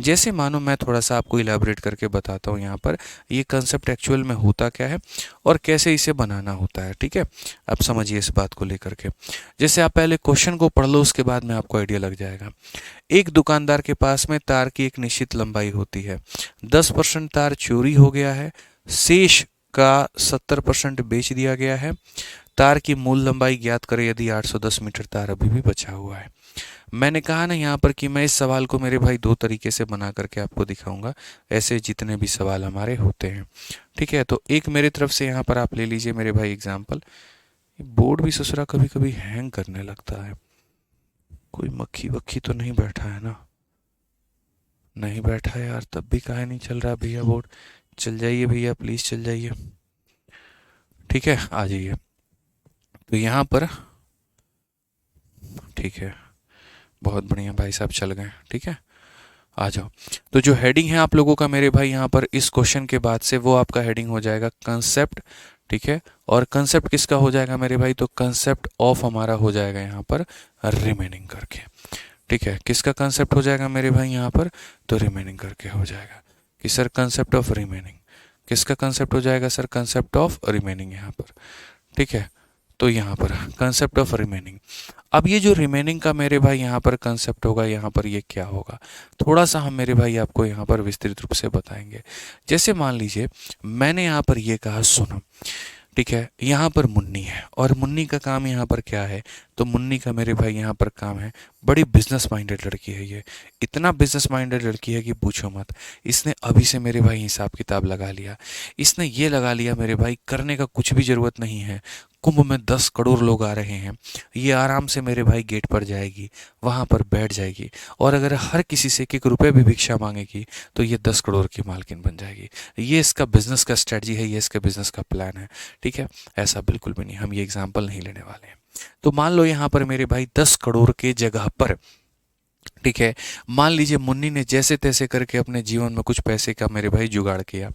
जैसे मानो मैं थोड़ा सा आपको इलैबोरेट करके बताता हूँ यहाँ पर ये कंसेप्ट एक्चुअल में होता क्या है और कैसे इसे बनाना होता है। ठीक है, आप समझिए इस बात को लेकर के। जैसे आप पहले क्वेश्चन को पढ़ लो, उसके बाद में आपको आइडिया लग जाएगा। एक दुकानदार के पास में तार की एक निश्चित लंबाई होती है। 10% तार चोरी हो गया है, शेष का 70% बेच दिया गया है। तार की मूल लंबाई ज्ञात करें यदि 810 मीटर तार अभी भी बचा हुआ है। मैंने कहा ना यहाँ पर कि मैं इस सवाल को मेरे भाई दो तरीके से बना करके आपको दिखाऊंगा, ऐसे जितने भी सवाल हमारे होते हैं। ठीक है, तो एक मेरे तरफ से यहाँ पर आप ले लीजिए मेरे भाई एग्जाम्पल। बोर्ड भी ससुरा कभी कभी हैंग करने लगता है। कोई मक्खी वक्खी तो नहीं बैठा है ना? नहीं बैठा है यार, तब भी काहे नहीं चल रहा भैया बोर्ड? चल जाइए भैया, प्लीज़ चल जाइए। ठीक है, आ जाइए। तो यहाँ पर ठीक है, बहुत बढ़िया भाई साहब, चल गए। ठीक है, आ जाओ। तो जो हेडिंग है आप लोगों का मेरे भाई यहाँ पर इस क्वेश्चन के बाद से, वो आपका हेडिंग हो जाएगा कंसेप्ट। ठीक है, और कंसेप्ट किसका हो जाएगा मेरे भाई? तो कंसेप्ट ऑफ हमारा हो जाएगा यहाँ पर रिमेनिंग करके। ठीक है, किसका कंसेप्ट हो जाएगा मेरे भाई यहाँ पर? तो रिमेनिंग करके हो जाएगा कि सर कंसेप्ट ऑफ रिमेनिंग। किसका कंसेप्ट हो जाएगा सर? कंसेप्ट ऑफ रिमेनिंग यहाँ पर। ठीक है, तो यहाँ पर कंसेप्ट ऑफ रिमेनिंग। अब ये जो रिमेनिंग का मेरे भाई यहाँ पर कंसेप्ट होगा, यहाँ पर ये क्या होगा, थोड़ा सा हम मेरे भाई आपको यहाँ पर विस्तृत रूप से बताएंगे। जैसे मान लीजिए मैंने यहाँ पर ये कहा सुनो। ठीक है, यहाँ पर मुन्नी है और मुन्नी का काम यहाँ पर क्या है? तो मुन्नी का मेरे भाई यहाँ पर काम है, बड़ी बिजनेस माइंडेड लड़की है ये। इतना बिजनेस माइंडेड लड़की है कि पूछो मत। इसने अभी से मेरे भाई हिसाब किताब लगा लिया। इसने ये लगा लिया मेरे भाई, करने का कुछ भी ज़रूरत नहीं है। कुंभ में 10 करोड़ लोग आ रहे हैं, ये आराम से मेरे भाई गेट पर जाएगी, वहाँ पर बैठ जाएगी, और अगर हर किसी से 1-1 रुपये भी भिक्षा मांगेगी तो ये 10 करोड़ की मालकिन बन जाएगी। ये इसका बिजनेस का स्ट्रेटजी है, ये इसका बिजनेस का प्लान है। ठीक है, ऐसा बिल्कुल भी नहीं, हम ये एग्जाम्पल नहीं लेने वाले हैं। तो मान लो यहाँ पर मेरे भाई 10 करोड़ के जगह पर, ठीक है, मान लीजिए मुन्नी ने जैसे तैसे करके अपने जीवन में कुछ पैसे का मेरे भाई जुगाड़ किया।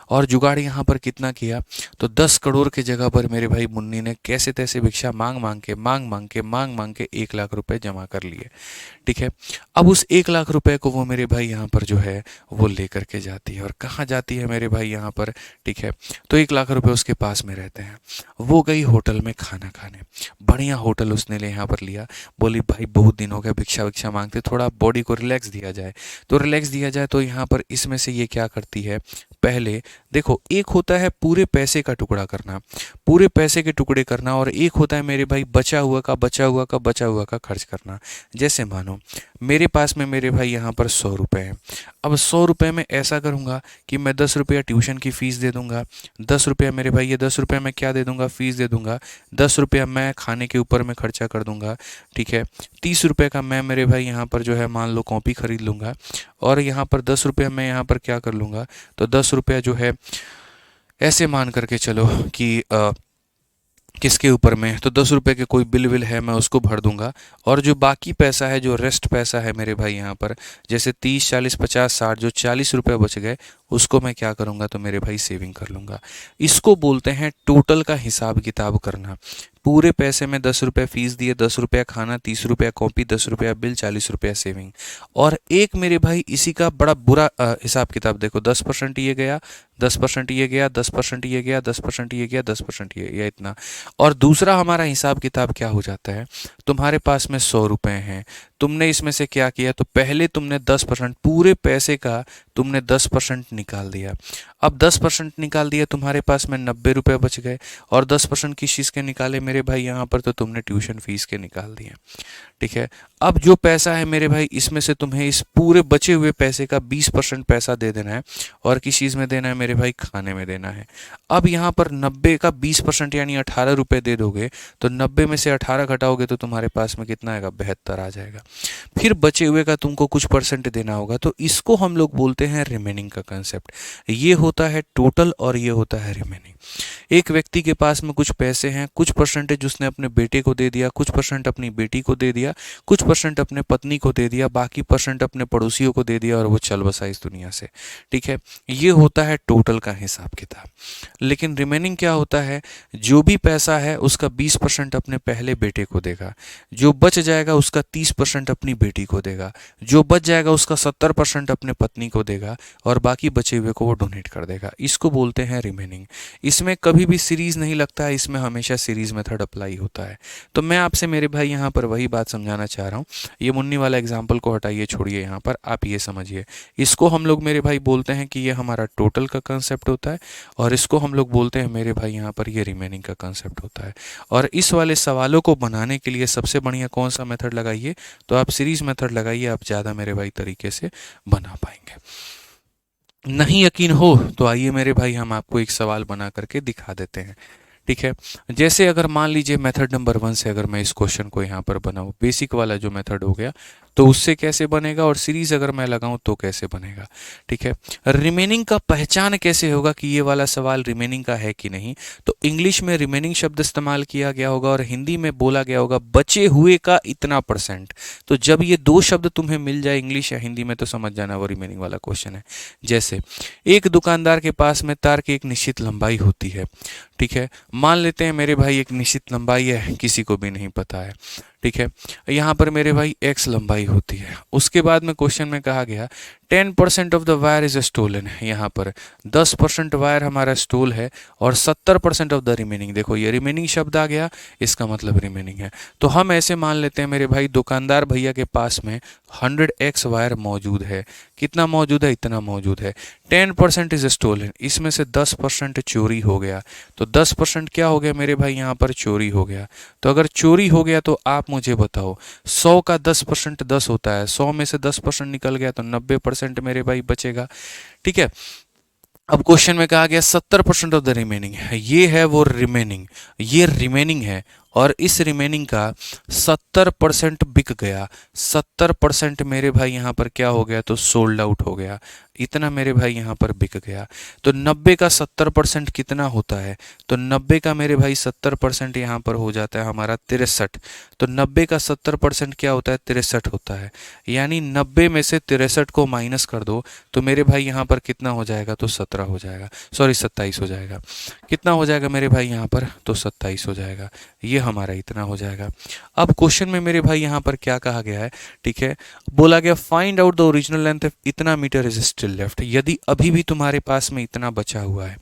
और जुगाड़ यहाँ पर कितना किया? तो 10 करोड़ के जगह पर मेरे भाई मुन्नी ने कैसे तैसे भिक्षा मांग मांग के 1 लाख रुपए जमा कर लिए। ठीक है, अब उस 1 लाख रुपए को वो मेरे भाई यहाँ पर जो है वो लेकर के जाती है। और कहाँ जाती है मेरे भाई यहाँ पर? ठीक है, तो 1 लाख रुपए उसके पास में रहते हैं। वो गई होटल में खाना खाने, बढ़िया होटल उसने ले यहाँ पर लिया। बोली भाई बहुत दिन हो गया भिक्षा विक्षा मांगते, थोड़ा बॉडी को रिलैक्स दिया जाए। तो रिलैक्स दिया जाए तो यहाँ पर इसमें से ये क्या करती है? पहले देखो, एक होता है पूरे पैसे का टुकड़ा करना, पूरे पैसे के टुकड़े करना, और एक होता है मेरे भाई बचा हुआ का खर्च करना। जैसे मानो मेरे पास में मेरे भाई यहाँ पर 100 रुपये हैं। अब 100 रुपये में ऐसा करूँगा कि मैं 10 रुपया ट्यूशन की फ़ीस दे दूँगा, 10 रुपया मेरे भाई, ये 10 रुपये मैं क्या दे दूँगा? फ़ीस दे दूँगा। 10 रुपया मैं खाने के ऊपर में खर्चा कर दूँगा। ठीक है, 30 रुपये का मैं मेरे भाई यहाँ पर जो है मान लो कॉपी खरीद लूँगा। और यहाँ पर 10 रुपया मैं यहाँ पर क्या कर लूँगा? तो 10 रुपया जो है ऐसे मान करके चलो कि किसके ऊपर में, तो 10 रुपये के कोई बिल विल है मैं उसको भर दूंगा। और जो बाकी पैसा है, जो रेस्ट पैसा है मेरे भाई यहाँ पर, जैसे 30, 40, 50, 60, जो 40 रुपये बच गए उसको मैं क्या करूँगा? तो मेरे भाई सेविंग कर लूँगा। इसको बोलते हैं टोटल का हिसाब किताब करना। पूरे पैसे में 10 रुपये फीस दिए, 10 रुपया खाना, 30 रुपया कॉपी, 10 रुपया बिल, 40 रुपया सेविंग। और एक मेरे भाई इसी का बड़ा बुरा हिसाब किताब देखो, 10% ये गया, 10% ये गया, 10% ये गया, 10% ये गया, 10% ये गया, इतना। और दूसरा हमारा हिसाब किताब क्या हो जाता है? तुम्हारे पास में 100 रुपये हैं, तुमने इसमें से क्या किया? तो पहले तुमने 10%, पूरे पैसे का तुमने 10% निकाल दिया। अब 10% निकाल दिया, तुम्हारे पास में 90 रुपये बच गए। और 10% किस चीज़ के निकाले मेरे भाई यहाँ पर? तो तुमने ट्यूशन फीस के निकाल दिए। ठीक है, अब जो पैसा है मेरे भाई, इसमें से तुम्हें इस पूरे बचे हुए पैसे का 20% पैसा दे देना है। और किस चीज़ में देना है मेरे भाई? खाने में देना है। अब यहाँ पर 90 का 20% यानी 18 रुपये दे दोगे, तो 90 में से 18 घटाओगे तो तुम्हारे पास में कितना आएगा? 72 आ जाएगा। फिर बचे हुए का तुमको कुछ परसेंट देना होगा, तो इसको हम लोग बोलते हैं रिमेनिंग का कंसेप्ट। ये होता है टोटल और ये होता है रिमेनिंग। एक व्यक्ति के पास में कुछ पैसे हैं, कुछ परसेंटेज उसने अपने बेटे को दे दिया, कुछ परसेंट अपनी बेटी को दे दिया, कुछ 20% अपने पत्नी को दे दिया, बाकी परसेंट अपने पड़ोसियों को दे दिया और वो चल बसा इस दुनिया से। ठीक है, ये होता है टोटल का हिसाब किताब। लेकिन रिमेनिंग क्या होता है, जो भी पैसा है उसका 20% अपने पहले बेटे को देगा, जो बच जाएगा उसका 30% अपनी बेटी को देगा, जो बच जाएगा उसका 70% अपने पत्नी को देगा और बाकी बचे हुए को वो डोनेट कर देगा। इसको बोलते हैं रिमेनिंग। इसमें कभी भी सीरीज नहीं लगता है, इसमें हमेशा सीरीज मेथड अप्लाई होता है। तो मैं आपसे मेरे भाई यहाँ पर वही बात समझाना चाह रहा हूँ। ये मुन्नी वाला एग्जाम्पल को हटाइए, छोड़िए, यहाँ पर आप ये समझिए, इसको हम लोग मेरे भाई बोलते हैं कि ये हमारा टोटल का कंसेप्ट होता है और इसको हम लोग बोलते हैं मेरे भाई यहाँ पर ये रिमेनिंग का कंसेप्ट होता है। और इस वाले सवालों को बनाने के लिए सबसे बढ़िया कौन सा मेथड लगाइए, तो आप सीरीज मेथड लगाइए, आप ज़्यादा मेरे भाई तरीके से बना पाएंगे। नहीं यकीन हो तो आइए मेरे भाई हम आपको एक सवाल बना करके दिखा देते हैं। ठीक है, जैसे अगर मान लीजिए मेथड नंबर 1 से अगर मैं इस क्वेश्चन को यहाँ पर बनाऊँ, बेसिक वाला जो मेथड हो गया, तो उससे कैसे बनेगा, और सीरीज अगर मैं लगाऊं तो कैसे बनेगा। ठीक है, रिमेनिंग का पहचान कैसे होगा कि ये वाला सवाल रिमेनिंग का है कि नहीं, तो इंग्लिश में रिमेनिंग शब्द इस्तेमाल किया गया होगा और हिंदी में बोला गया होगा बचे हुए का इतना %। तो जब ये दो शब्द तुम्हें मिल जाए इंग्लिश या हिंदी में, तो समझ जाना वो रिमेनिंग वाला क्वेश्चन है। जैसे एक दुकानदार के पास में तार की एक निश्चित लंबाई होती है। ठीक है, मान लेते हैं मेरे भाई एक निश्चित लंबाई है, किसी को भी नहीं पता है। ठीक है, यहाँ पर मेरे भाई x लंबाई होती है। उसके बाद में क्वेश्चन में कहा गया 10% of the wire is stolen है, यहाँ पर 10% वायर हमारा स्टोल है और 70% ऑफ द रिमेनिंग, देखो ये रिमेनिंग शब्द आ गया, इसका मतलब रिमेनिंग है। तो हम ऐसे मान लेते हैं मेरे भाई दुकानदार भैया के पास में 100x वायर मौजूद है। कितना मौजूद है, इतना मौजूद है। 10% इज स्टोलन, इसमें से 10% चोरी हो गया। तो 10% क्या हो गया मेरे भाई, यहाँ पर चोरी हो गया। तो अगर चोरी हो गया तो आप मुझे बताओ, 100 का 10% 10 होता है, 100 में से 10% निकल गया तो 90% मेरे भाई बचेगा। ठीक है, अब क्वेश्चन में कहा गया 70% ऑफ द रिमेनिंग है, ये है वो रिमेनिंग, ये रिमेनिंग है और इस रिमेनिंग का 70% बिक गया। 70% मेरे भाई यहाँ पर क्या हो गया, तो सोल्ड आउट हो गया, इतना मेरे भाई यहाँ पर बिक गया। तो 90 का 70% कितना होता है, तो 90 का मेरे भाई 70% यहाँ पर हो जाता है हमारा 63। तो 90 का 70% क्या होता है, 63 होता है। यानी 90 में से 63 को माइनस कर दो तो मेरे भाई यहाँ पर कितना हो जाएगा, तो 17 हो जाएगा, सॉरी 27 हो जाएगा। कितना हो जाएगा मेरे भाई यहाँ पर, तो 27 हो जाएगा। ये हमारा इतना हो जाएगा। अब क्वेश्चन में मेरे भाई यहाँ पर क्या कहा गया है, ठीक है, बोला गया find out the original length इतना मीटर इज स्टिल लेफ्ट। यदि अभी भी तुम्हारे पास में इतना बचा हुआ है,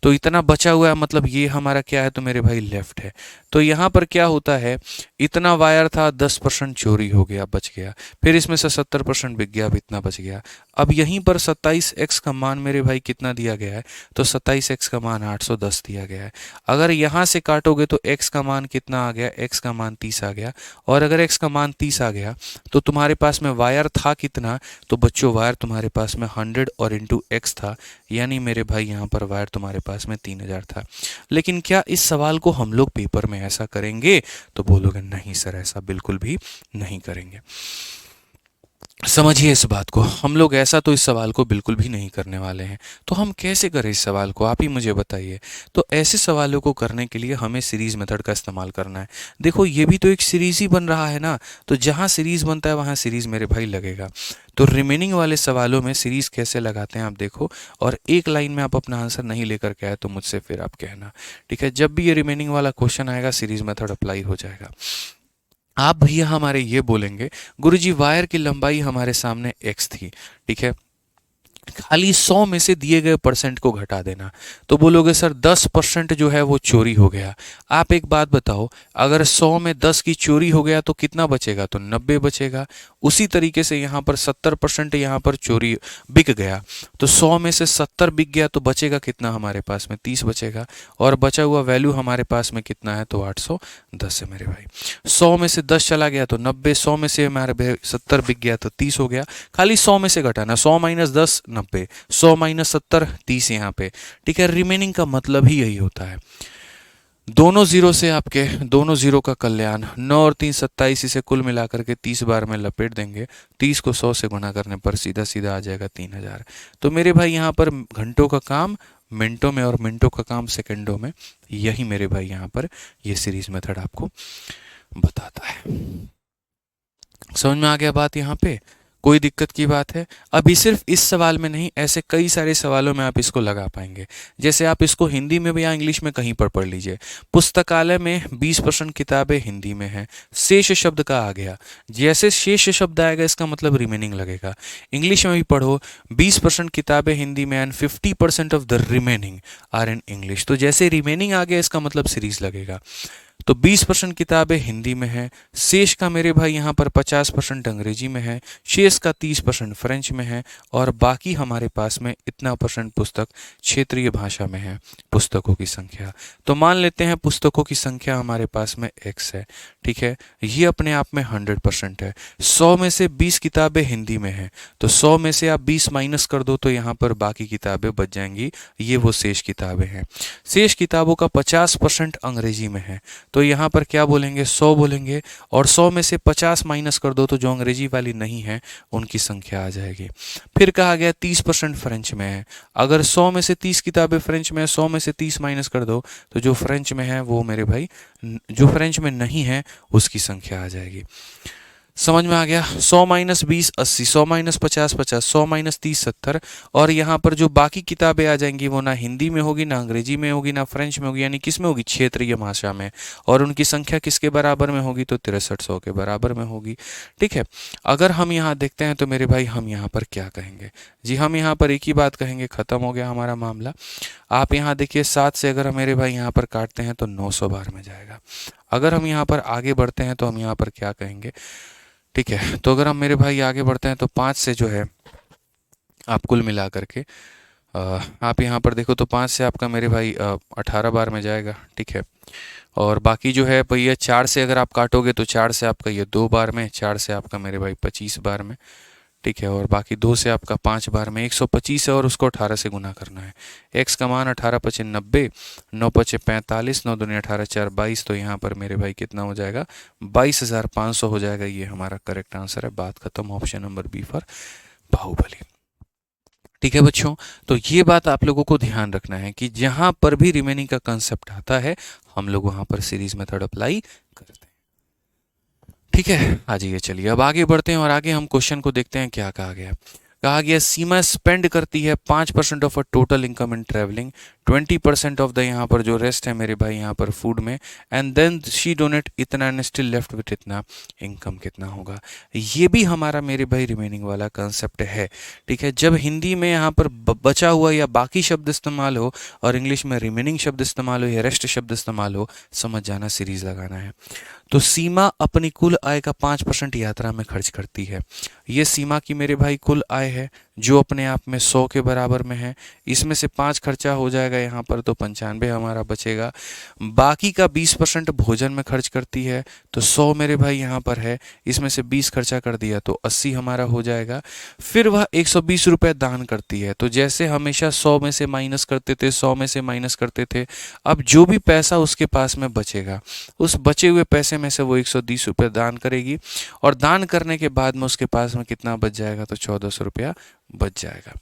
तो इतना बचा हुआ है मतलब ये हमारा क्या है, तो मेरे भाई लेफ्ट है। तो यहाँ पर क्या होता है, इतना वायर था, 10% चोरी हो गया, बच गया, फिर इसमें से 70% बिक गया, अब इतना बच गया। अब यहीं पर 27x का मान मेरे भाई कितना दिया गया है, तो 27x का मान 810 दिया गया है। अगर यहाँ से काटोगे तो x का मान कितना आ गया, x का मान 30 आ गया। और अगर x का मान 30 आ गया तो तुम्हारे पास में वायर था कितना, तो बच्चों वायर तुम्हारे पास में 100 और इंटू x था, यानी मेरे भाई यहाँ पर वायर तुम्हारे पास में 3000 था। लेकिन क्या इस सवाल को हम लोग पेपर में ऐसा करेंगे, तो बोलोगे नहीं सर ऐसा बिल्कुल भी नहीं करेंगे। समझिए इस बात को, हम लोग ऐसा तो इस सवाल को बिल्कुल भी नहीं करने वाले हैं। तो हम कैसे करें इस सवाल को, आप ही मुझे बताइए। तो ऐसे सवालों को करने के लिए हमें सीरीज मेथड का इस्तेमाल करना है। देखो ये भी तो एक सीरीज ही बन रहा है ना, तो जहाँ सीरीज बनता है वहाँ सीरीज मेरे भाई लगेगा। तो रिमेनिंग वाले सवालों में सीरीज कैसे लगाते हैं आप देखो, और एक लाइन में आप अपना आंसर नहीं लेकर के आए तो मुझसे फिर आप कहना। ठीक है, जब भी ये रिमेनिंग वाला क्वेश्चन आएगा सीरीज मेथड अप्लाई हो जाएगा। आप भैया हमारे ये बोलेंगे गुरुजी वायर की लंबाई हमारे सामने x थी, ठीक है, खाली 100 में से दिए गए % को घटा देना। तो बोलोगे सर 10% जो है वो चोरी हो गया। आप एक बात बताओ, अगर 100 में 10 की चोरी हो गया तो कितना बचेगा, तो 90 बचेगा। उसी तरीके से यहाँ पर 70% यहाँ पर चोरी बिक गया, तो 100 में से 70 बिक गया तो बचेगा कितना हमारे पास में, 30 बचेगा। और बचा हुआ वैल्यू हमारे पास में कितना है, तो 810 है मेरे भाई। 100 में से 10 चला गया तो 90, 100 में से हमारे 70 बिक गया तो 30 हो गया। खाली 100 में से घटाना, 100 माइनस 10 90, 100 माइनस 70 30 यहाँ पे। ठीक है, रिमेनिंग का मतलब ही यही होता है। दोनों जीरो से आपके दोनों जीरो का कल्याण, 9 और 3 27, इसे कुल मिलाकर के 30 बार में लपेट देंगे। 30 को 100 से गुना करने पर सीधा सीधा आ जाएगा 3000। तो मेरे भाई यहाँ पर घंटों का काम मिनटों में और मिनटों का काम सेकंडों में, यही मेरे भाई यहाँ पर ये सीरीज मेथड आपको बताता है। समझ में आ गया बात यहाँ पे? कोई दिक्कत की बात है? अभी सिर्फ इस सवाल में नहीं, ऐसे कई सारे सवालों में आप इसको लगा पाएंगे। जैसे आप इसको हिंदी में भी या इंग्लिश में कहीं पर पढ़ लीजिए। पुस्तकालय में 20% किताबें हिंदी में हैं, शेष शब्द का आ गया। जैसे शेष शब्द आएगा इसका मतलब रिमेनिंग लगेगा। इंग्लिश में भी पढ़ो, 20% किताबें हिंदी में and 50% of the remaining are in English. तो जैसे रिमेनिंग आ गया इसका मतलब सीरीज लगेगा। तो 20% किताबें हिंदी में हैं, शेष का मेरे भाई यहाँ पर 50% अंग्रेजी में है, शेष का 30% फ्रेंच में है, और बाकी हमारे पास में इतना परसेंट पुस्तक क्षेत्रीय भाषा में है। पुस्तकों की संख्या, तो मान लेते हैं पुस्तकों की संख्या हमारे पास में x है, ठीक है। ये अपने आप में 100% है। 100 में से 20 किताबें हिंदी में हैं, तो 100 में से आप 20 माइनस कर दो तो यहाँ पर बाकी किताबें बच जाएंगी। ये वो शेष किताबें हैं। शेष किताबों का 50% अंग्रेजी में है, तो यहाँ पर क्या बोलेंगे, 100 बोलेंगे, और 100 में से 50 माइनस कर दो तो जो अंग्रेजी वाली नहीं है उनकी संख्या आ जाएगी। फिर कहा गया 30% फ्रेंच में है। अगर 100 में से 30 किताबें फ्रेंच में है, 100 में से 30 माइनस कर दो तो जो फ्रेंच में है वो मेरे भाई, जो फ्रेंच में नहीं है उसकी संख्या आ जाएगी। समझ में आ गया? 100 माइनस 20 80, 100 माइनस 50 50, 100 माइनस 30 70, और यहाँ पर जो बाकी किताबें आ जाएंगी वो ना हिंदी में होगी, ना अंग्रेजी में होगी, ना फ्रेंच में होगी, यानी किस में होगी, क्षेत्रीय भाषा में। और उनकी संख्या किसके बराबर में होगी, तो 6300 के बराबर में होगी। ठीक है। अगर हम यहाँ देखते हैं तो मेरे भाई हम यहाँ पर क्या कहेंगे, जी हम यहाँ पर एक ही बात कहेंगे, खत्म हो गया हमारा मामला। आप यहाँ देखिए 7 से अगर हम मेरे भाई यहाँ पर काटते हैं तो 900 बार में जाएगा। अगर हम यहाँ पर आगे बढ़ते हैं तो हम यहाँ पर क्या कहेंगे, ठीक है। तो अगर हम मेरे भाई आगे बढ़ते हैं तो 5 से जो है आप कुल मिला करके आप यहाँ पर देखो तो 5 से आपका मेरे भाई 18 बार में जाएगा, ठीक है। और बाकी जो है भैया 4 से अगर आप काटोगे तो 4 से आपका ये 2 बार में, 4 से आपका मेरे भाई 25 बार में, ठीक है। और बाकी 2 से आपका 5 बार में, 125 है और उसको 18 से गुना करना है। x का मान 18 पचे 90, 9 पचे 45, 9 दूनी 18 4 22, तो यहाँ पर मेरे भाई कितना हो जाएगा, 22,500 हो जाएगा। ये हमारा करेक्ट आंसर है। बात खत्म। Option number B for Baahubali. ठीक है बच्चों, तो ये बात आप लोगों को ध्यान रखना है कि जहां पर भी रिमेनिंग का कंसेप्ट आता है हम लोग वहां पर सीरीज मेथड अप्लाई करते हैं। ठीक है, आ जाइए, चलिए अब आगे बढ़ते हैं और आगे हम क्वेश्चन को देखते हैं क्या कहा गया। कहा गया सीमा स्पेंड करती है 5% of a total income in travelling, 20% of the यहाँ पर जो रेस्ट है मेरे भाई यहाँ पर फूड में, एंड देन शी डोनेट इतना एंड स्टिल लेफ्ट विथ इतना, इनकम कितना होगा। ये भी हमारा मेरे भाई रिमेनिंग वाला कंसेप्ट है। ठीक है, जब हिंदी में यहाँ पर बचा हुआ या बाकी शब्द इस्तेमाल हो और इंग्लिश में रिमेनिंग शब्द इस्तेमाल हो या रेस्ट शब्द इस्तेमाल हो, समझ जाना, सीरीज लगाना है। तो सीमा अपनी कुल आय का 5% यात्रा में खर्च करती है। ये सीमा की मेरे भाई कुल आय है जो अपने आप में 100 के बराबर में है। इसमें से 5 खर्चा हो जाएगा यहाँ पर तो 95 हमारा बचेगा। बाकी का 20% भोजन में खर्च करती है, तो 100 मेरे भाई यहाँ पर है, इसमें से 20 खर्चा कर दिया तो 80 हमारा हो जाएगा। फिर वह 120 रुपये दान करती है। तो जैसे हमेशा 100 में से माइनस करते थे, 100 में से माइनस करते थे, अब जो भी पैसा उसके पास में बचेगा उस बचे हुए पैसे में से वो 120 रुपये दान करेगी, और दान करने के बाद में उसके पास में कितना बच जाएगा, तो 1400 रुपया बच जाएगा।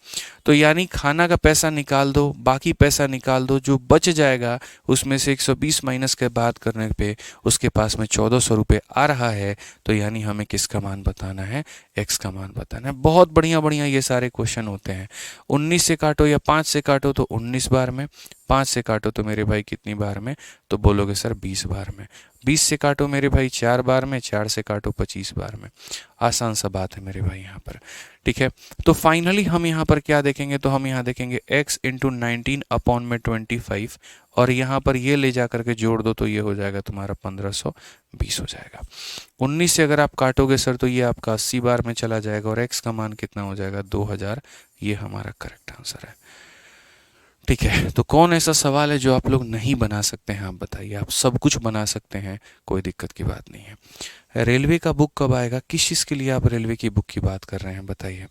तो यानी खाना का पैसा निकाल दो, बाकी पैसा निकाल दो, जो बच जाएगा उसमें से 120 माइनस के बाद करने पे उसके पास में 1400 रुपये आ रहा है। तो यानी हमें किसका मान बताना है, x का मान बताना है। बहुत बढ़िया बढ़िया ये सारे क्वेश्चन होते हैं। 19 से काटो या 5 से काटो तो 19 बार में, 5 से काटो तो मेरे भाई कितनी बार में, तो बोलोगे सर 20 बार में। 20 से काटो मेरे भाई 4 बार में, 4 से काटो 25 बार में। आसान सा बात है मेरे भाई यहाँ पर। ठीक है, तो फाइनली हम यहाँ पर क्या देखेंगे, तो हम यहाँ देखेंगे x इंटू 19 अपॉन में 25, और यहाँ पर ये ले जा करके जोड़ दो तो ये हो जाएगा तुम्हारा 1520 हो जाएगा। 19 से अगर आप काटोगे सर तो ये आपका 80 बार में चला जाएगा, और x का मान कितना हो जाएगा, 2000। ये हमारा करेक्ट आंसर है। ठीक है, तो कौन ऐसा सवाल है जो आप लोग नहीं बना सकते हैं, आप बताइए। आप सब कुछ बना सकते हैं, कोई दिक्कत की बात नहीं है। रेलवे का बुक कब आएगा, किस चीज़ के लिए आप रेलवे की बुक की बात कर रहे हैं, बताइए।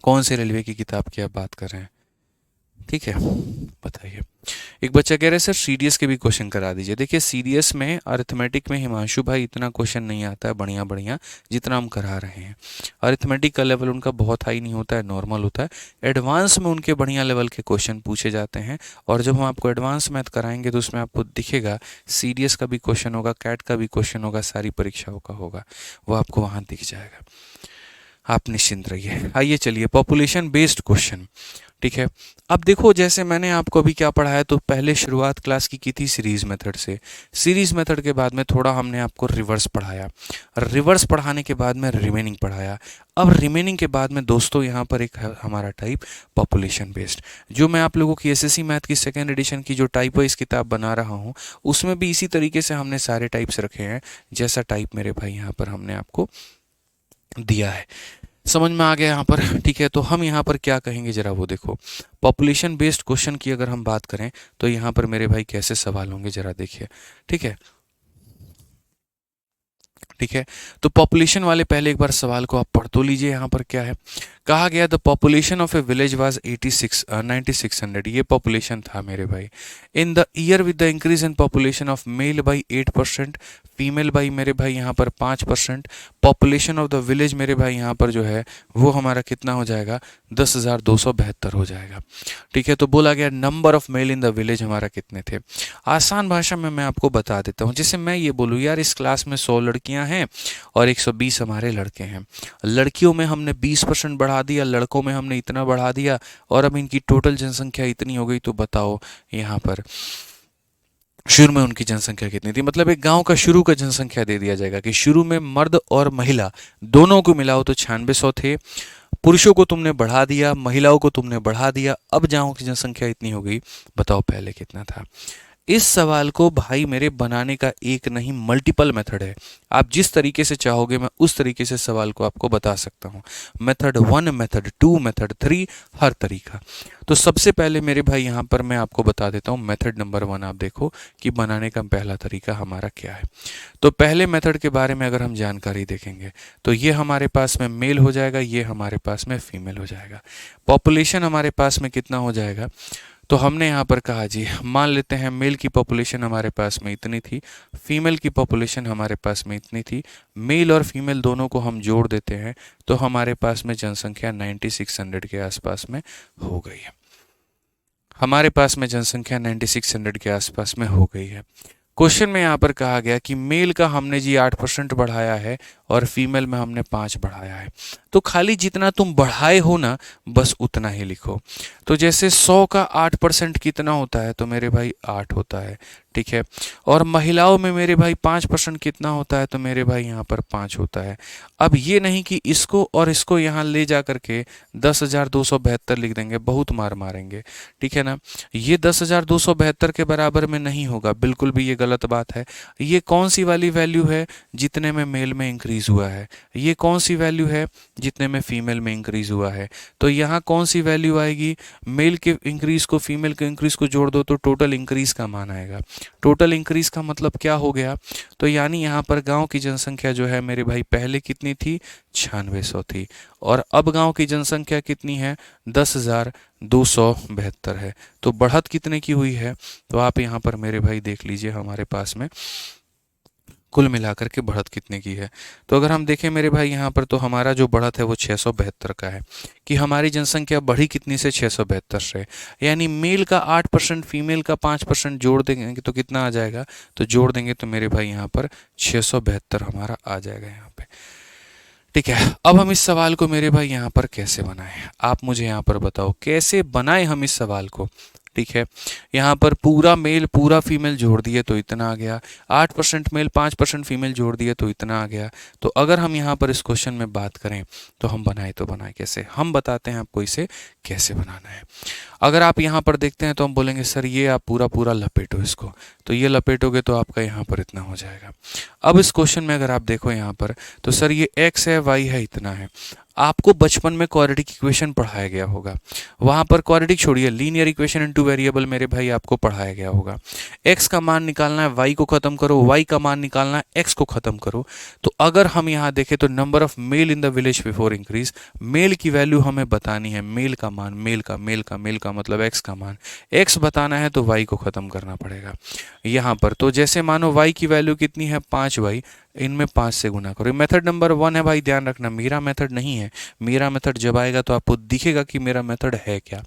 कौन से रेलवे की किताब की आप बात कर रहे हैं, ठीक है, बताइए। एक बच्चा कह रहे हैं सर सीडीएस के भी क्वेश्चन करा दीजिए। देखिए सीडीएस में अरिथमेटिक में हिमांशु भाई इतना क्वेश्चन नहीं आता है बढ़िया बढ़िया जितना हम करा रहे हैं। अरिथमेटिक का लेवल उनका बहुत हाई नहीं होता है, नॉर्मल होता है। एडवांस में उनके बढ़िया लेवल के क्वेश्चन पूछे जाते हैं, और जब हम आपको एडवांस मैथ कराएंगे तो उसमें आपको दिखेगा सीडीएस का भी क्वेश्चन होगा, कैट का भी क्वेश्चन होगा, सारी परीक्षाओं का होगा, वो आपको वहाँ दिख जाएगा। आप निश्चिंत रहिए। आइए चलिए पॉपुलेशन बेस्ड क्वेश्चन, ठीक है। अब देखो जैसे मैंने आपको अभी क्या पढ़ाया, तो पहले शुरुआत क्लास की थी सीरीज मेथड से। सीरीज मेथड के बाद में थोड़ा हमने आपको रिवर्स पढ़ाया, रिवर्स पढ़ाने के बाद में रिमेनिंग पढ़ाया। अब रिमेनिंग के बाद में दोस्तों यहाँ पर एक है हमारा टाइप पॉपुलेशन बेस्ड, जो मैं आप लोगों की एसएससी मैथ की सेकेंड एडिशन की जो टाइप वाइज किताब बना रहा हूँ उसमें भी इसी तरीके से हमने सारे टाइप्स रखे हैं, जैसा टाइप मेरे भाई यहाँ पर हमने आपको दिया है। समझ में आ गया यहाँ पर, ठीक है। तो हम यहाँ पर क्या कहेंगे जरा वो देखो, पॉपुलेशन बेस्ड क्वेश्चन की अगर हम बात करें तो यहाँ पर मेरे भाई कैसे सवाल होंगे जरा देखिए, ठीक है। ठीक है, तो पॉपुलेशन वाले पहले एक बार सवाल को आप पढ़ तो लीजिए। यहाँ पर क्या है, कहा गया the population of A village was 9600। ये पॉपुलेशन था मेरे भाई in the year with the increase in population of mail by 8%, female by मेरे भाई यहाँ पर 5%। पॉपुलेशन ऑफ द विलेज मेरे भाई यहाँ पर जो है वो हमारा कितना हो जाएगा, 10,272 हो जाएगा, ठीक है। तो बोला गया number of male in the village हमारा कितने थे। आसान भाषा में मैं आपको बता देता हूँ, जैसे मैं ये बोलूँ यार इस क्लास में 100 लड़कियाँ हैं और 120 हमारे लड़के हैं। लड़कियों में हमने 20% बढ़ा दिया, लड़कों में हमने इतना बढ़ा दिया, और अब इनकी टोटल जनसंख्या इतनी हो गई। तो बताओ यहाँ पर शुरू में उनकी जनसंख्या कितनी थी। मतलब एक गांव का शुरू का जनसंख्या दे दिया जाएगा कि शुरू में मर्द और महिला दोनों को मिलाओ तो 9600 थे। पुरुषों को तुमने बढ़ा दिया, महिलाओं को तुमने बढ़ा दिया, अब गांव की जनसंख्या इतनी हो गई, बताओ पहले कितना था। इस सवाल को भाई मेरे बनाने का एक नहीं मल्टीपल मेथड है। आप जिस तरीके से चाहोगे मैं उस तरीके से सवाल को आपको बता सकता हूँ। मेथड 1, मेथड 2, मेथड 3, हर तरीका। तो सबसे पहले मेरे भाई यहाँ पर मैं आपको बता देता हूँ मेथड नंबर 1। आप देखो कि बनाने का पहला तरीका हमारा क्या है। तो पहले मेथड के बारे में अगर हम जानकारी देखेंगे तो ये हमारे पास में मेल हो जाएगा, ये हमारे पास में फीमेल हो जाएगा। पॉपुलेशन हमारे पास में कितना हो जाएगा, तो हमने यहाँ पर कहा जी, मान लेते हैं मेल की पॉपुलेशन हमारे पास में इतनी थी, फीमेल की पॉपुलेशन हमारे पास में इतनी थी। मेल और फीमेल दोनों को हम जोड़ देते हैं तो हमारे पास में जनसंख्या 9600 के आसपास में हो गई है। हमारे पास में जनसंख्या 9600 के आसपास में हो गई है। क्वेश्चन में यहाँ पर कहा गया कि मेल का हमने जी 8% बढ़ाया है और फीमेल में हमने 5 बढ़ाया है। तो खाली जितना तुम बढ़ाए हो ना बस उतना ही लिखो। तो जैसे 100 का 8% कितना होता है, तो मेरे भाई 8 होता है, ठीक है। और महिलाओं में मेरे भाई 5% कितना होता है, तो मेरे भाई यहाँ पर 5 होता है। अब ये नहीं कि इसको और इसको यहाँ ले जा करके 10,272 लिख देंगे, बहुत मार मारेंगे, ठीक है ना। ये 10,272 के बराबर में नहीं होगा, बिल्कुल भी ये गलत बात है। ये कौन सी वाली वैल्यू है, जितने में मेल में इंक्रीज हुआ है। ये कौन सी वैल्यू है, जितने में फीमेल में इंक्रीज हुआ है। तो यहाँ कौन सी वैल्यू आएगी, मेल के इंक्रीज को फीमेल के इंक्रीज को जोड़ दो तो टोटल इंक्रीज का मान आएगा। टोटल इंक्रीज का मतलब क्या हो गया, तो यानी यहाँ पर गांव की जनसंख्या जो है मेरे भाई पहले कितनी थी, 9600 थी, और अब गांव की जनसंख्या कितनी है, 10,272 है। तो बढ़त कितने की हुई है, तो आप यहाँ पर मेरे भाई देख लीजिए हमारे पास में कुल मिलाकर के बढ़त कितने की है। तो अगर हम देखें मेरे भाई यहाँ पर, तो हमारा जो बढ़त है वो 672 का है, कि हमारी जनसंख्या बढ़ी कितनी से, 672 से। यानी मेल का 8%, फीमेल का 5% जोड़ देंगे तो कितना आ जाएगा, तो जोड़ देंगे तो मेरे भाई यहाँ पर 672 हमारा आ जाएगा यहाँ पे, ठीक है। अब हम इस सवाल को मेरे भाई यहाँ पर कैसे बनाएं, आप मुझे यहाँ पर बताओ कैसे बनाएं हम इस सवाल को, ठीक है। यहाँ पर पूरा मेल पूरा फीमेल जोड़ दिए तो इतना आ गया, 8% मेल 5% फीमेल जोड़ दिए तो इतना आ गया। तो अगर हम यहाँ पर इस क्वेश्चन में बात करें तो हम बनाए तो बनाए कैसे, हम बताते हैं आपको इसे कैसे बनाना है। अगर आप यहाँ पर देखते हैं तो हम बोलेंगे सर ये आप पूरा पूरा लपेटो इसको, तो ये लपेटोगे तो आपका यहाँ पर इतना हो जाएगा। अब इस क्वेश्चन में अगर आप देखो यहाँ पर, तो सर ये x है y है इतना है, आपको बचपन में क्वाड्रेटिक इक्वेशन पढ़ाया गया होगा, वहाँ पर क्वाड्रेटिक छोड़िए, linear equation in two variable मेरे भाई आपको पढ़ाया गया होगा। x का मान निकालना है, y को ख़त्म करो, y का मान निकालना है, x को ख़त्म करो। तो अगर हम यहाँ देखें तो number of male in the village before increase, male की वैल्यू हमें बतानी है, मेल का मान, मेल का मतलब x का मान, x बताना है तो y को ख़त्म करना पड़ेगा यहाँ पर। तो जैसे मानो y की वैल्यू कितनी है 5y, इनमें 5 से गुना करो। मेथड नंबर 1 है भाई, ध्यान रखना मेरा मेथड नहीं है, मेरा मेथड जब आएगा तो आपको दिखेगा कि मेरा मेथड है क्या,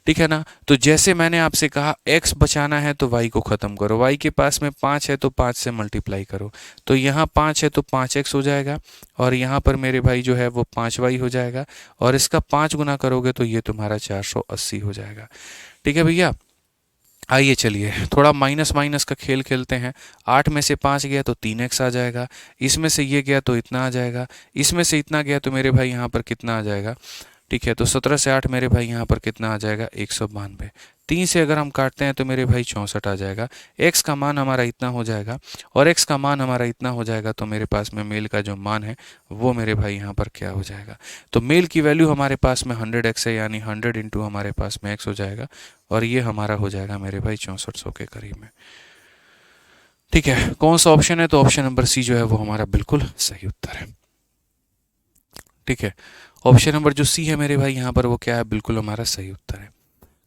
ठीक है ना। तो जैसे मैंने आपसे कहा x बचाना है तो y को ख़त्म करो, y के पास में 5 है तो 5 से मल्टीप्लाई करो, तो यहाँ 5 है तो 5x हो जाएगा, और यहाँ पर मेरे भाई जो है वो 5y हो जाएगा, और इसका 5 गुना करोगे तो ये तुम्हारा 480 हो जाएगा, ठीक है भैया। आइए चलिए थोड़ा माइनस माइनस का खेल खेलते हैं। 8 में से 5 गया तो 3x आ जाएगा, इसमें से ये गया तो इतना आ जाएगा, इसमें से इतना गया तो मेरे भाई यहाँ पर कितना आ जाएगा, ठीक है। तो 17 से 8 मेरे भाई यहाँ पर कितना आ जाएगा 192। 3 से अगर हम काटते हैं तो मेरे भाई 64 आ जाएगा। x का मान हमारा इतना हो जाएगा, और x का मान हमारा इतना हो जाएगा, तो मेरे पास में मेल का जो मान है वो मेरे भाई यहाँ पर क्या हो जाएगा। तो मेल की वैल्यू हमारे पास में 100x है, यानी 100 इंटू हमारे पास में x हो जाएगा, और ये हमारा हो जाएगा मेरे भाई 6400 के करीब में, ठीक है। कौन सा ऑप्शन है, तो ऑप्शन नंबर सी जो है वो हमारा बिल्कुल सही उत्तर है, ठीक है। ऑप्शन नंबर जो सी है मेरे भाई यहाँ पर वो क्या है, बिल्कुल हमारा सही उत्तर है।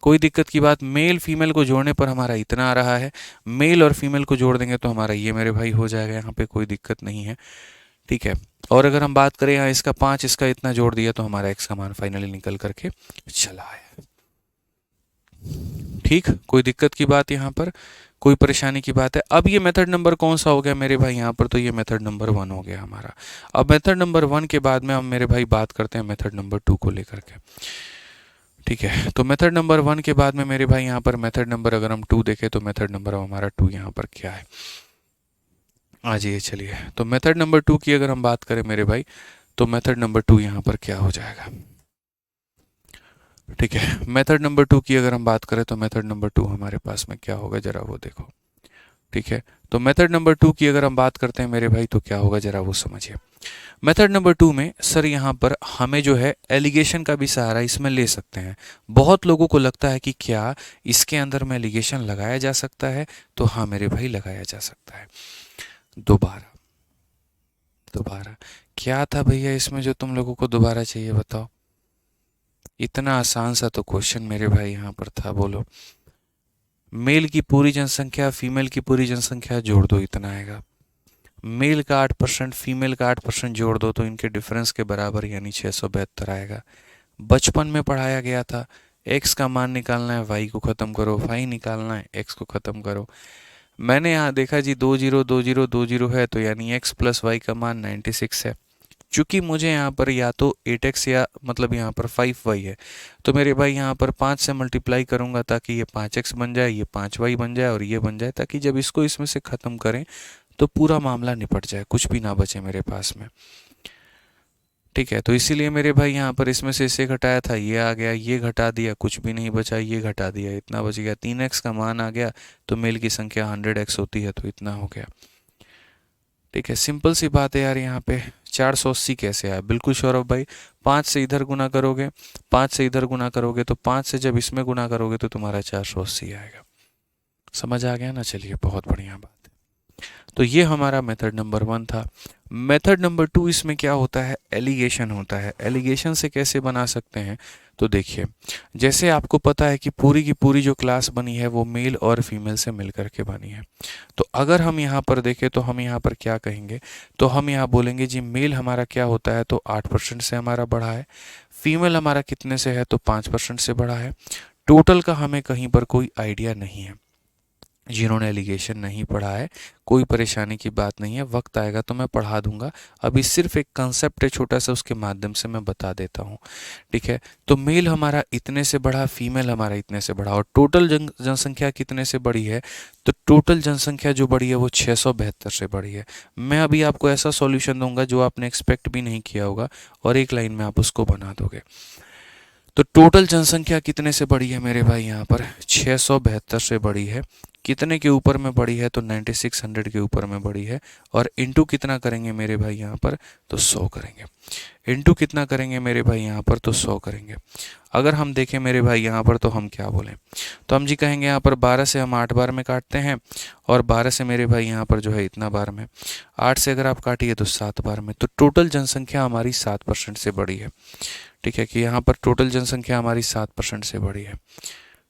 कोई दिक्कत की बात, मेल फीमेल को जोड़ने पर हमारा इतना आ रहा है, मेल और फीमेल को जोड़ देंगे तो हमारा ये मेरे भाई हो जाएगा, यहाँ पे कोई दिक्कत नहीं है, ठीक है। और अगर हम बात करें यहाँ इसका 5 इसका इतना जोड़ दिया तो हमारा x का मान फाइनली निकल करके चला है, ठीक। कोई दिक्कत की बात यहाँ पर, कोई परेशानी की बात है। अब ये मेथड नंबर कौन सा हो गया मेरे भाई यहाँ पर, तो ये मेथड नंबर 1 हो गया हमारा। अब मेथड नंबर 1 के बाद में हम मेरे भाई बात करते हैं मेथड नंबर 2 को लेकर के, ठीक है। तो मेथड नंबर 1 के बाद में मेरे भाई यहाँ पर मेथड नंबर अगर हम 2 देखें तो मेथड नंबर हमारा 2 यहाँ पर क्या है, आ जाइए चलिए। तो मेथड नंबर 2 की अगर हम बात करें मेरे भाई, तो मेथड नंबर 2 यहाँ पर क्या हो जाएगा, ठीक है। मेथड नंबर 2 की अगर हम बात करें तो मेथड नंबर 2 हमारे पास में क्या होगा, जरा वो देखो, ठीक है। तो मेथड नंबर 2 की अगर हम बात करते हैं मेरे भाई तो क्या होगा, जरा वो समझिए। मेथड नंबर 2 में सर यहाँ पर हमें जो है एलिगेशन का भी सहारा इसमें ले सकते हैं। बहुत लोगों को लगता है कि क्या इसके अंदर में एलिगेशन लगाया जा सकता है, तो हाँ मेरे भाई लगाया जा सकता है। दोबारा दोबारा क्या था भैया इसमें जो तुम लोगों को दोबारा चाहिए, बताओ। इतना आसान सा तो क्वेश्चन मेरे भाई यहाँ पर था, बोलो। मेल की पूरी जनसंख्या फीमेल की पूरी जनसंख्या जोड़ दो, इतना आएगा। मेल का 8% फीमेल का 8% जोड़ दो तो इनके डिफरेंस के बराबर, यानी 672 आएगा। बचपन में पढ़ाया गया था, x का मान निकालना है, y को ख़त्म करो, y निकालना है, x को ख़त्म करो। मैंने यहाँ देखा जी 2 0 2 0 2 0 है, तो यानी x प्लस y का मान 96 है। चूँकि मुझे यहाँ पर या तो 8x या मतलब यहाँ पर 5y है, तो मेरे भाई यहाँ पर 5 से मल्टीप्लाई करूँगा ताकि ये 5x बन जाए, ये 5y बन जाए और ये बन जाए, ताकि जब इसको इसमें से ख़त्म करें तो पूरा मामला निपट जाए, कुछ भी ना बचे मेरे पास में, ठीक है। तो इसीलिए मेरे भाई यहाँ पर इसमें से इसे घटाया था, ये आ गया, ये घटा दिया, कुछ भी नहीं बचा, ये घटा दिया, इतना बच गया। 3x का मान आ गया, तो मेल की संख्या 100x होती है, तो इतना हो गया, ठीक है। सिंपल सी बात है यार, यहाँ पे 480 कैसे आया, बिल्कुल सौरभ भाई 5 से इधर गुना करोगे, 5 से इधर गुना करोगे, तो 5 से जब इसमें गुना करोगे तो तुम्हारा 480 आएगा। समझ आ गया ना, चलिए बहुत बढ़िया बात है। तो ये हमारा मेथड नंबर 1 था। मेथड नंबर 2 इसमें क्या होता है, एलिगेशन होता है। एलिगेशन से कैसे बना सकते हैं, तो देखिए, जैसे आपको पता है कि पूरी की पूरी जो क्लास बनी है वो मेल और फीमेल से मिल करके बनी है। तो अगर हम यहाँ पर देखें तो हम यहाँ पर क्या कहेंगे, तो हम यहाँ बोलेंगे जी मेल हमारा क्या होता है, तो 8% से हमारा बढ़ा है, फीमेल हमारा कितने से है, तो 5% से बढ़ा है। टोटल का हमें कहीं पर कोई आइडिया नहीं है। जिन्होंने एलिगेशन नहीं पढ़ा है कोई परेशानी की बात नहीं है, वक्त आएगा तो मैं पढ़ा दूंगा। अभी सिर्फ एक कंसेप्ट है छोटा सा, उसके माध्यम से मैं बता देता हूँ, ठीक है। तो मेल हमारा इतने से बढ़ा, फीमेल हमारा इतने से बढ़ा, और टोटल जनसंख्या कितने से बढ़ी है, तो टोटल जनसंख्या जो बढ़ी है वो 672 से बढ़ी है। मैं अभी आपको ऐसा सॉल्यूशन दूंगा जो आपने एक्सपेक्ट भी नहीं किया होगा, और एक लाइन में आप उसको बना दोगे। तो टोटल जनसंख्या कितने से बढ़ी है मेरे भाई, यहाँ पर 672 से बढ़ी है। कितने के ऊपर में बढ़ी है, तो 9600 के ऊपर में बढ़ी है। और इंटू कितना करेंगे मेरे भाई यहाँ पर, तो 100 करेंगे। इंटू कितना करेंगे मेरे भाई यहाँ पर, तो 100 करेंगे। अगर हम देखें मेरे भाई यहाँ पर, तो हम क्या बोलें, तो हम जी कहेंगे यहाँ पर 12 से हम 8 बार में काटते हैं, और 12 से मेरे भाई यहाँ पर जो है इतना बार में, 8 से अगर आप काटिए तो 7 बार में। तो टोटल जनसंख्या हमारी 7% से बढ़ी है। ठीक है, कि यहाँ पर टोटल जनसंख्या हमारी 7% से बढ़ी है।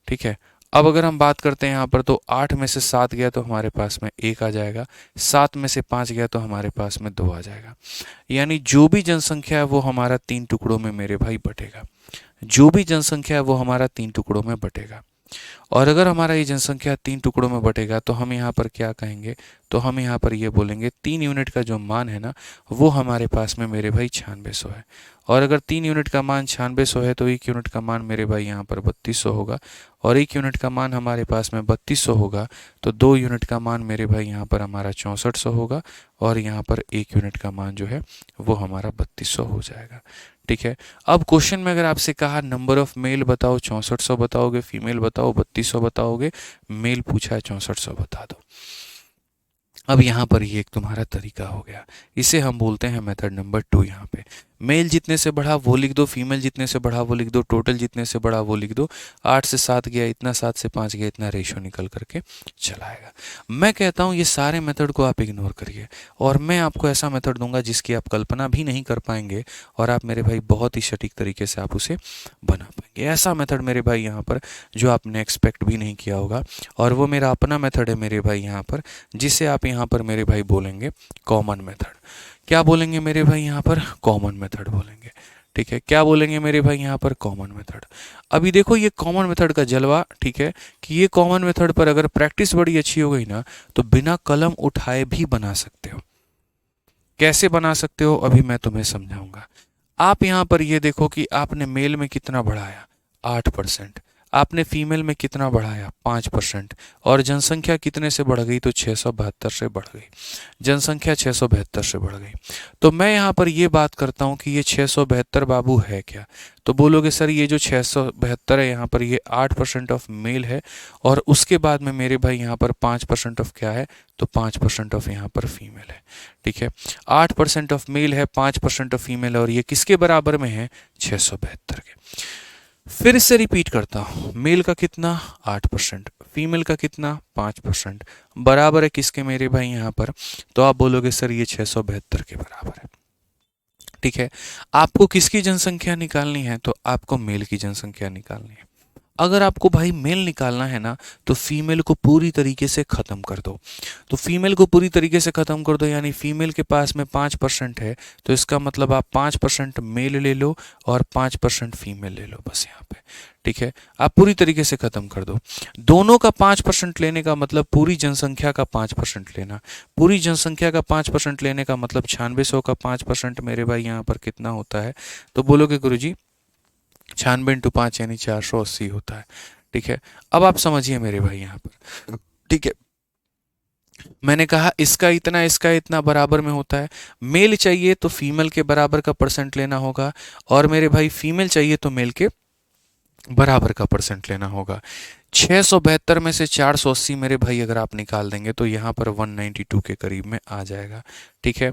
ठीक है, अब अगर हम बात करते हैं यहाँ पर, तो 8 में से 7 गया तो हमारे पास में 1 आ जाएगा, 7 में से 5 गया तो हमारे पास में 2 आ जाएगा। यानी जो भी जनसंख्या है वो हमारा 3 टुकड़ों में मेरे भाई बटेगा। जो भी जनसंख्या है वो हमारा 3 टुकड़ों में बटेगा। और अगर हमारा ये जनसंख्या 3 टुकड़ों में बटेगा तो हम यहाँ पर क्या कहेंगे, तो हम यहाँ पर ये बोलेंगे 3 यूनिट का जो मान है ना, वो हमारे पास में मेरे भाई 9600 है। और अगर 3 यूनिट का मान 9600 है तो 1 यूनिट का मान मेरे भाई यहाँ पर 3200 होगा। और 1 यूनिट का मान हमारे पास में 3200 होगा, तो 2 यूनिट का मान मेरे भाई यहाँ पर हमारा 6400 होगा। और यहाँ पर 1 यूनिट का मान जो है वो हमारा 3200 हो जाएगा। ठीक है, अब क्वेश्चन में अगर आपसे कहा नंबर ऑफ मेल बताओ, 6400 बताओगे, फीमेल बताओ 3200 बताओगे, मेल पूछा है 6400 बता दो। अब यहाँ पर ये एक तुम्हारा तरीका हो गया, इसे हम बोलते हैं मेथड नंबर 2। यहाँ पे मेल जितने से बढ़ा वो लिख दो, फीमेल जितने से बढ़ा वो लिख दो, टोटल जितने से बढ़ा वो लिख दो। 8 से 7 गया इतना, 7 से 5 गया इतना, रेशो निकल करके चला आएगा। मैं कहता हूँ ये सारे मेथड को आप इग्नोर करिए, और मैं आपको ऐसा मेथड दूंगा जिसकी आप कल्पना भी नहीं कर पाएंगे, और आप मेरे भाई बहुत ही सटीक तरीके से आप उसे बना पाएंगे। ऐसा मेथड मेरे भाई यहाँ पर जो आपने एक्सपेक्ट भी नहीं किया होगा, और वो मेरा अपना मेथड है मेरे भाई यहाँ पर, जिसे आप यहाँ पर मेरे भाई बोलेंगे कॉमन मेथड। क्या बोलेंगे मेरे भाई यहाँ पर, कॉमन मेथड बोलेंगे। ठीक है, क्या बोलेंगे मेरे भाई यहाँ पर, कॉमन मेथड। अभी देखो ये कॉमन मेथड का जलवा, ठीक है, कि ये कॉमन मेथड पर अगर प्रैक्टिस बड़ी अच्छी हो गई ना, तो बिना कलम उठाए भी बना सकते हो। कैसे बना सकते हो अभी मैं तुम्हें समझाऊंगा। आप यहाँ पर ये देखो कि आपने मेल में कितना बढ़ाया, 8%, आपने फीमेल में कितना बढ़ाया, 5%, और जनसंख्या कितने से बढ़ गई, तो 672 से बढ़ गई। जनसंख्या 672 से बढ़ गई। तो मैं यहाँ पर ये बात करता हूँ कि ये 672 बाबू है क्या, तो बोलोगे सर ये जो 672 है यहाँ पर ये 8% ऑफ मेल है, और उसके बाद में मेरे भाई यहाँ पर 5% ऑफ क्या है, तो 5% ऑफ यहाँ पर फीमेल है। ठीक है, 8% ऑफ मेल है, 5% ऑफ फीमेल है, और ये किसके बराबर में है, 672 के। फिर से रिपीट करता हूँ, मेल का कितना, 8%, फीमेल का कितना, 5%, बराबर है किसके मेरे भाई यहाँ पर, तो आप बोलोगे सर ये 672 के बराबर है। ठीक है, आपको किसकी जनसंख्या निकालनी है, तो आपको मेल की जनसंख्या निकालनी है। अगर आपको भाई मेल निकालना है ना, तो फीमेल को पूरी तरीके से ख़त्म कर दो। तो फीमेल को पूरी तरीके से ख़त्म कर दो, यानी फीमेल के पास में 5% है, तो इसका मतलब आप 5% मेल ले लो और 5% फीमेल ले लो, बस यहाँ पे। ठीक है, आप पूरी तरीके से ख़त्म कर दो। दोनों का 5% लेने का मतलब पूरी जनसंख्या का 5% लेना। पूरी जनसंख्या का 5% लेने का मतलब 9600 का 5% मेरे भाई यहाँ पर कितना होता है, तो बोलोगे गुरुजी 96 × 5 यानी 480 होता है। ठीक है, अब आप समझिए मेरे भाई यहाँ पर। ठीक है, मैंने कहा इसका इतना बराबर में होता है। मेल चाहिए तो फीमेल के बराबर का परसेंट लेना होगा, और मेरे भाई फीमेल चाहिए तो मेल के बराबर का परसेंट लेना होगा। 672 में से 480 मेरे भाई अगर आप निकाल देंगे तो यहाँ पर 192 के करीब में आ जाएगा। ठीक है,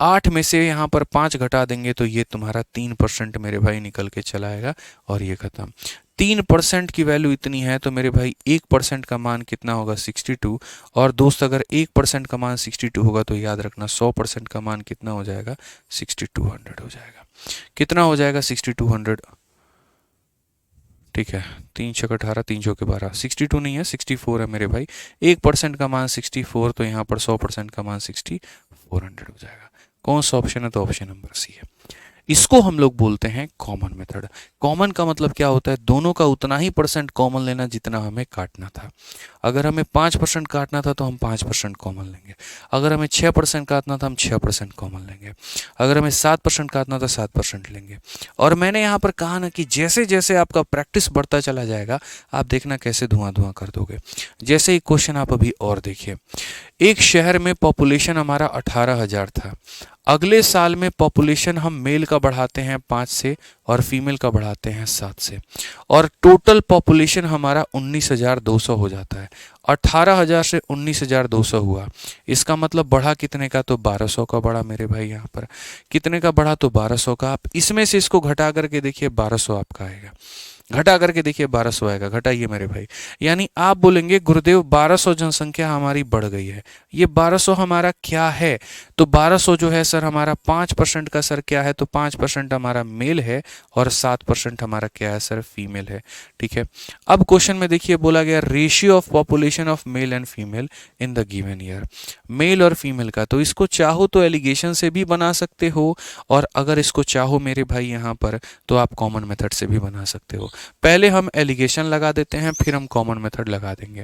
8 में से यहाँ पर 5 घटा देंगे तो ये तुम्हारा 3% मेरे भाई निकल के चला आएगा, और ये खत्म। 3% की वैल्यू इतनी है तो मेरे भाई 1% का मान कितना होगा, 62। और दोस्त अगर 1% का मान 62 होगा तो याद रखना 100% का मान कितना हो जाएगा, 6200 हो जाएगा। कितना हो जाएगा, 6200। ठीक है, 3 छक 18, 3 चौके 12, 62 नहीं है 64 है मेरे भाई। 1% का मान 64, तो यहाँ पर 100% का मान 6400 हो जाएगा। कौन सा ऑप्शन है, तो ऑप्शन नंबर सी है। इसको हम लोग बोलते हैं कॉमन मेथड। कॉमन का मतलब क्या होता है, दोनों का उतना ही परसेंट कॉमन लेना जितना हमें काटना था। अगर हमें 5% काटना था तो हम 5% कॉमन लेंगे। अगर हमें 6% काटना था हम 6% कॉमन लेंगे। अगर हमें 7% काटना था 7% लेंगे। और मैंने यहाँ पर कहा ना कि जैसे जैसे आपका प्रैक्टिस बढ़ता चला जाएगा आप देखना कैसे धुआं धुआं कर दोगे। जैसे ही क्वेश्चन आप अभी और देखिए, एक शहर में पॉपुलेशन हमारा 18,000 था। अगले साल में पॉपुलेशन हम मेल का बढ़ाते हैं 5 से और फीमेल का बढ़ाते हैं 7 से, और टोटल पॉपुलेशन हमारा 19,200 हो जाता है। 18,000 से 19,200 हुआ, इसका मतलब बढ़ा कितने का, तो 1200 का बढ़ा मेरे भाई। यहाँ पर कितने का बढ़ा, तो 1200 का। आप इसमें से इसको घटा करके देखिए 1200 आपका आएगा, घटा करके देखिए 1200 आएगा, घटाइए मेरे भाई। यानी आप बोलेंगे गुरुदेव 1200 जनसंख्या हमारी बढ़ गई है, ये 1200 हमारा क्या है, तो 1200 जो है सर हमारा 5% का सर क्या है, तो 5% हमारा मेल है और 7% हमारा क्या है सर, फीमेल है। ठीक है, अब क्वेश्चन में देखिए बोला गया ratio of population of male and female in the given year, male और फीमेल का। तो इसको चाहो तो एलिगेशन से भी बना सकते हो, और अगर इसको चाहो मेरे भाई यहाँ पर तो आप कॉमन मेथड से भी बना सकते हो। पहले हम एलिगेशन लगा देते हैं, फिर हम कॉमन मेथड लगा देंगे।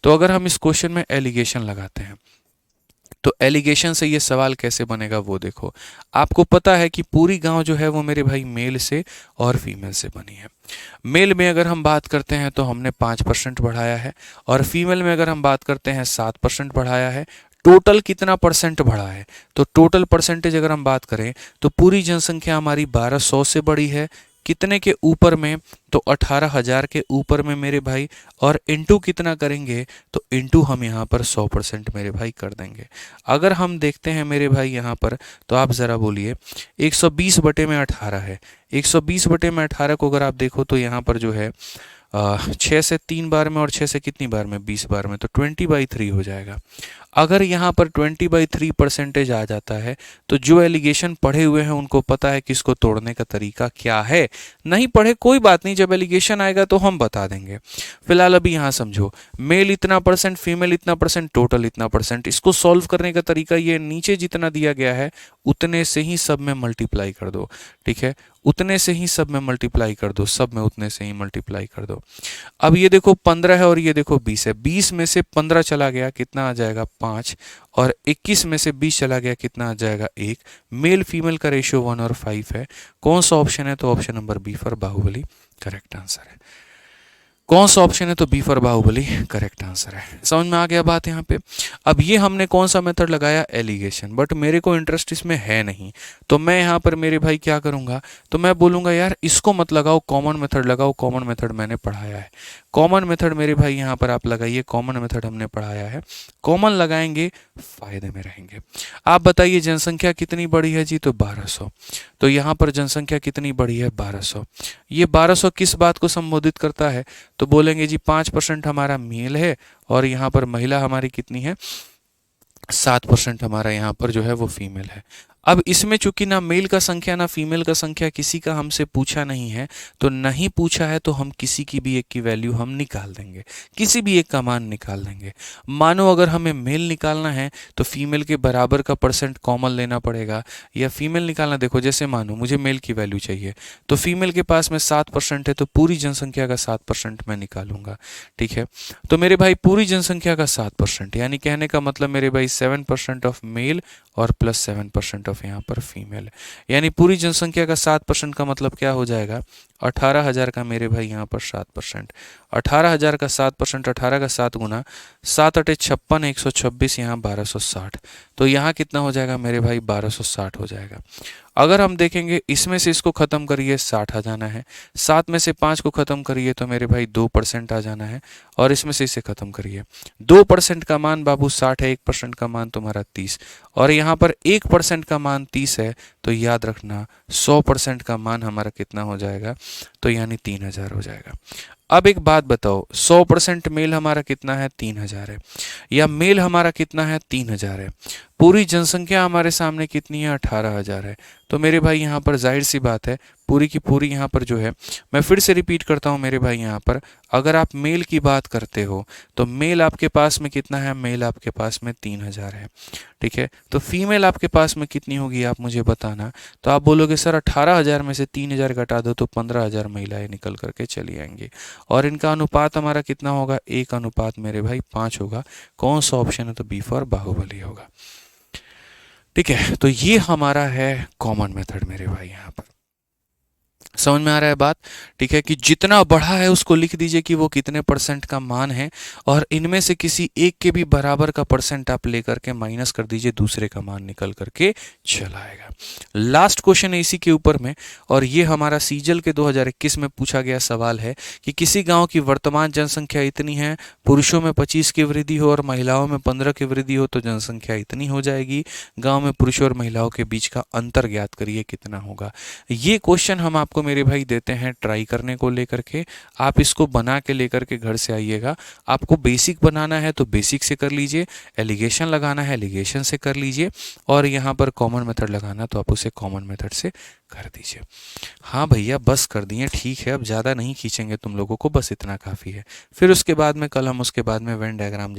तो अगर हम इस क्वेश्चन में एलिगेशन लगाते हैं तो एलिगेशन से ये सवाल कैसे बनेगा वो देखो। आपको पता है कि पूरी गांव जो है वो मेरे भाई मेल से और फीमेल से बनी है। मेल में अगर हम बात करते हैं तो हमने 5% बढ़ाया है, और फीमेल में अगर हम बात करते हैं 7% बढ़ाया है। टोटल कितना परसेंट बढ़ा है, तो टोटल परसेंटेज अगर हम बात करें तो पूरी जनसंख्या हमारी 1200 से बढ़ी है। कितने के ऊपर में, तो 18,000 के ऊपर में मेरे भाई, और इंटू कितना करेंगे, तो इंटू हम यहाँ पर 100% मेरे भाई कर देंगे। अगर हम देखते हैं मेरे भाई यहाँ पर, तो आप ज़रा बोलिए 120 बटे में 18 है, 120 बटे में 18 को अगर आप देखो तो यहाँ पर जो है 6 से 3 बार में और 6 से कितनी बार में, 20 बार में, तो 20/3 हो जाएगा। अगर यहाँ पर 20/3 परसेंटेज आ जाता है तो जो एलिगेशन पढ़े हुए हैं उनको पता है कि इसको तोड़ने का तरीका क्या है। नहीं पढ़े कोई बात नहीं, जब एलिगेशन आएगा तो हम बता देंगे। फिलहाल अभी यहाँ समझो, मेल इतना परसेंट, फीमेल इतना परसेंट, टोटल इतना परसेंट। इसको सॉल्व करने का तरीका ये, नीचे जितना दिया गया है उतने से ही सब में मल्टीप्लाई कर दो। ठीक है, उतने से ही सब में मल्टीप्लाई कर दो, सब में उतने से ही मल्टीप्लाई कर दो। अब ये देखो 15 है और ये देखो 20 है, 20 में से 15 चला गया, कितना आ जाएगा 5, और 21 में से 20 चला गया, कितना आ जाएगा 1। मेल फीमेल का रेशियो 1 और 5 है। कौन सा ऑप्शन है, तो option number B for Baahubali correct answer है। कौन सा ऑप्शन है, तो B for Baahubali correct answer है। समझ में आ गया बात यहाँ पे। अब ये हमने कौन सा मेथड लगाया, एलिगेशन, बट मेरे को इंटरेस्ट इसमें है नहीं, तो मैं यहाँ पर मेरे भाई क्या करूँगा, तो मैं बोलूँगा यार इसको मत लगाओ, कॉमन मेथड लगाओ। कॉमन मेथड मैंने पढ़ाया है, कॉमन मेथड मेरे भाई यहाँ पर आप लगाइए, कॉमन मेथड हमने पढ़ाया है। कॉमन लगाएंगे फायदे में रहेंगे। आप बताइए जनसंख्या कितनी बढ़ी है जी, तो 1200। तो यहाँ पर जनसंख्या कितनी बढ़ी है, 1200। ये 1200 किस बात को संबोधित करता है, तो बोलेंगे जी 5% हमारा मेल है और यहाँ पर महिला हमारी कितनी है, 7% हमारा यहाँ पर जो है वो फीमेल है। अब इसमें चूंकि ना मेल का संख्या ना फीमेल का संख्या किसी का हमसे पूछा नहीं है, तो नहीं पूछा है तो हम किसी की भी एक की वैल्यू हम निकाल देंगे, किसी भी एक का मान निकाल देंगे। मानो अगर हमें मेल निकालना है तो फीमेल के बराबर का परसेंट कॉमन लेना पड़ेगा, या फीमेल निकालना, देखो जैसे मानो मुझे मेल की वैल्यू चाहिए तो फीमेल के पास में 7% है, तो पूरी जनसंख्या का 7% मैं निकालूंगा। ठीक है, तो मेरे भाई पूरी जनसंख्या का 7%, यानी कहने का मतलब मेरे भाई 7% ऑफ मेल और प्लस 7% ऑफ यहाँ पर फीमेल, यानी पूरी जनसंख्या का 7% का मतलब क्या हो जाएगा, 18,000 का मेरे भाई यहाँ पर 7%। 18,000 का 7%, 18 का 7 गुना 7 अटे 56, 126, यहाँ 1260, तो यहाँ कितना हो जाएगा मेरे भाई 1260 हो जाएगा। अगर हम देखेंगे इसमें से इसको खत्म करिए 60 आ जाना है, 7 में से 5 को खत्म करिए तो मेरे भाई 2% आ जाना है, और इसमें से इसे खत्म करिए। 2% का मान बाबू 60 है, 1% का मान तुम्हारा 30, और यहाँ पर 1% का मान 30 है, तो याद रखना 100% का मान हमारा कितना हो जाएगा, तो यानी 3000 हो जाएगा। अब एक बात बताओ, 100% मेल हमारा कितना है, 3000 है, या मेल हमारा कितना है, 3000 है। पूरी जनसंख्या हमारे सामने कितनी है, 18,000 है। तो मेरे भाई यहाँ पर जाहिर सी बात है पूरी की पूरी यहाँ पर जो है, मैं फिर से रिपीट करता हूँ मेरे भाई, यहाँ पर अगर आप मेल की बात करते हो तो मेल आपके पास में कितना है, मेल आपके पास में 3000 है। ठीक है, तो फीमेल आपके पास में कितनी होगी आप मुझे बताना। तो आप बोलोगे सर 18,000 में से 3000 घटा दो तो 15,000 महिलाएं निकल करके चली आएंगी, और इनका अनुपात हमारा कितना होगा, 1 अनुपात मेरे भाई 5 होगा। कौन सा ऑप्शन है, तो बी फॉर बाहुबली होगा। ठीक है, तो ये हमारा है कॉमन मेथड मेरे भाई यहाँ पर। समझ में आ रहा है बात? ठीक है, कि जितना बढ़ा है उसको लिख दीजिए कि वो कितने परसेंट का मान है, और इनमें से किसी एक के भी बराबर का परसेंट आप लेकर के माइनस कर दीजिए, दूसरे का मान निकल करके चला आएगा। लास्ट क्वेश्चन है इसी के ऊपर में, और ये हमारा सीजल के 2021 में पूछा गया सवाल है कि किसी गांव की वर्तमान जनसंख्या इतनी है, पुरुषों में 25 की वृद्धि हो और महिलाओं में 15 की वृद्धि हो तो जनसंख्या इतनी हो जाएगी। गांव में पुरुषों और महिलाओं के बीच का अंतर ज्ञात करिए कितना होगा। ये क्वेश्चन हम आपको मेरे भाई देते हैं ट्राई करने को लेकर के। आप इसको बना के लेकर के घर से आइएगा। आपको बेसिक बनाना है तो बेसिक से कर लीजिए, एलिगेशन लगाना है एलिगेशन से कर लीजिए, और यहाँ पर कॉमन मेथड लगाना तो आप उसे कॉमन मेथड से कर दीजिए। हाँ भैया बस कर दिए, ठीक है, अब ज़्यादा नहीं खींचेंगे तुम लोगों को, बस इतना काफ़ी है। फिर उसके बाद में कल हम उसके बाद में वेन डायग्राम जैसे